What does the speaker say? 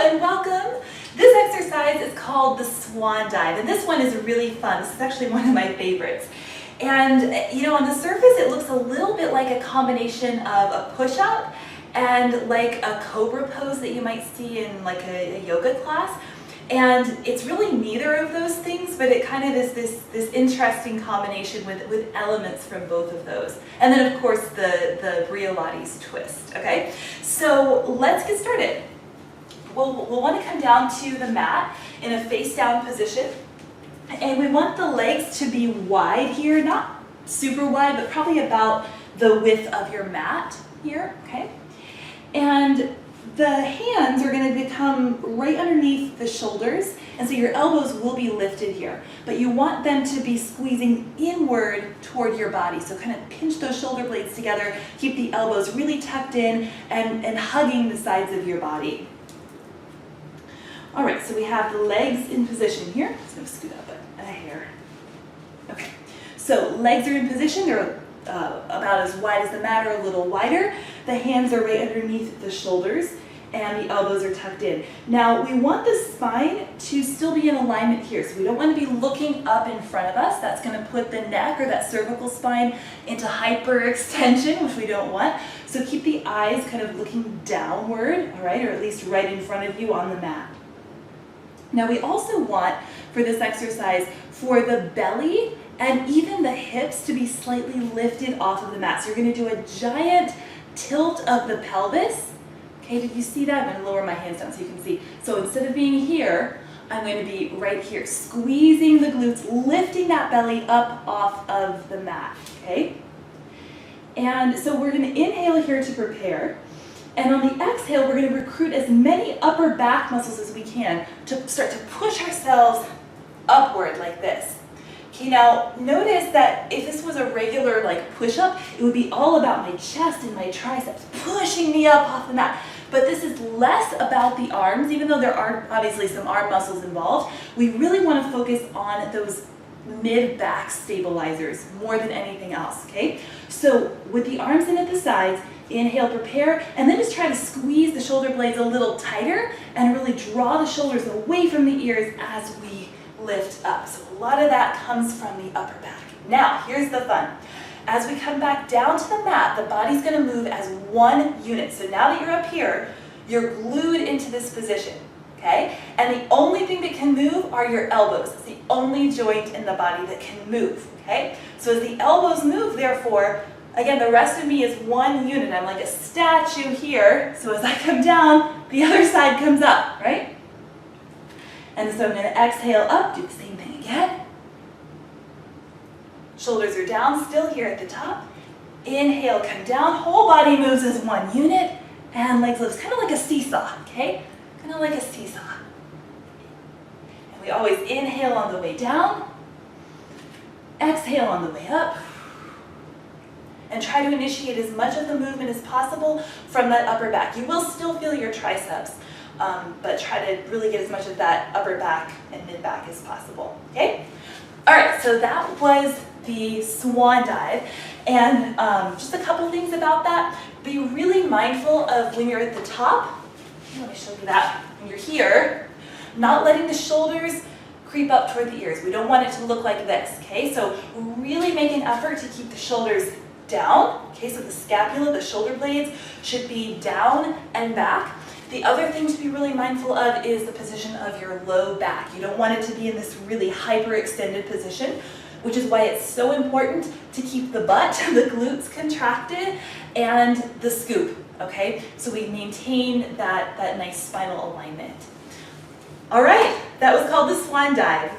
and welcome. This exercise is called the Swan Dive, and this one is really fun. This is actually one of my favorites. And on the surface it looks a little bit like a combination of a push-up and like a cobra pose that you might see in like a yoga class. And it's really neither of those things, but it kind of is this interesting combination with elements from both of those. And then of course the Briolati's twist, okay? So let's get started. We'll want to come down to the mat in a face down position. And we want the legs to be wide here, not super wide, but probably about the width of your mat here, okay? And the hands are going to become right underneath the shoulders, and so your elbows will be lifted here. But you want them to be squeezing inward toward your body. So kind of pinch those shoulder blades together, keep the elbows really tucked in and hugging the sides of your body. All right, so we have the legs in position here. Just going to scoot up a hair. Okay, so legs are in position. They're about as wide as the mat or a little wider. The hands are right underneath the shoulders and the elbows are tucked in. Now we want the spine to still be in alignment here. So we don't want to be looking up in front of us. That's going to put the neck or that cervical spine into hyperextension, which we don't want. So keep the eyes kind of looking downward, all right, or at least right in front of you on the mat. Now we also want, for this exercise, for the belly and even the hips to be slightly lifted off of the mat. So you're going to do a giant tilt of the pelvis. Okay, did you see that? I'm going to lower my hands down so you can see. So instead of being here, I'm going to be right here, squeezing the glutes, lifting that belly up off of the mat, okay? And so we're going to inhale here to prepare. And on the exhale, we're going to recruit as many upper back muscles as we can to start to push ourselves upward like this. Okay, now notice that if this was a regular like push-up, it would be all about my chest and my triceps pushing me up off the mat. But this is less about the arms, even though there are obviously some arm muscles involved. We really want to focus on those mid-back stabilizers more than anything else, okay? So with the arms in at the sides, inhale, prepare, and then just try to squeeze the shoulder blades a little tighter and really draw the shoulders away from the ears as we lift up. So a lot of that comes from the upper back. Now, here's the fun. As we come back down to the mat, the body's going to move as one unit. So now that you're up here, you're glued into this position, okay? And the only thing that can move are your elbows. It's the only joint in the body that can move, okay? So as the elbows move, therefore, again, the rest of me is one unit. I'm like a statue here. So as I come down, the other side comes up, right? And so I'm going to exhale up, do the same thing again. Shoulders are down, still here at the top. Inhale, come down, whole body moves as one unit, and legs lift, kind of like a seesaw, okay? Kind of like a seesaw. And we always inhale on the way down, exhale on the way up, and try to initiate as much of the movement as possible from that upper back. You will still feel your triceps, but try to really get as much of that upper back and mid back as possible, okay? All right, so that was the Swan Dive, and just a couple things about that. Be really mindful of when you're at the top. Let me show you that. When you're here, not letting the shoulders creep up toward the ears. We don't want it to look like this, okay? So really make an effort to keep the shoulders down, okay? So the scapula, the shoulder blades should be down and back. The other thing to be really mindful of is the position of your low back. You don't want it to be in this really hyperextended position, which is why it's so important to keep the butt, the glutes contracted, and the scoop, okay? So we maintain that nice spinal alignment. All right, that was called the Swan Dive.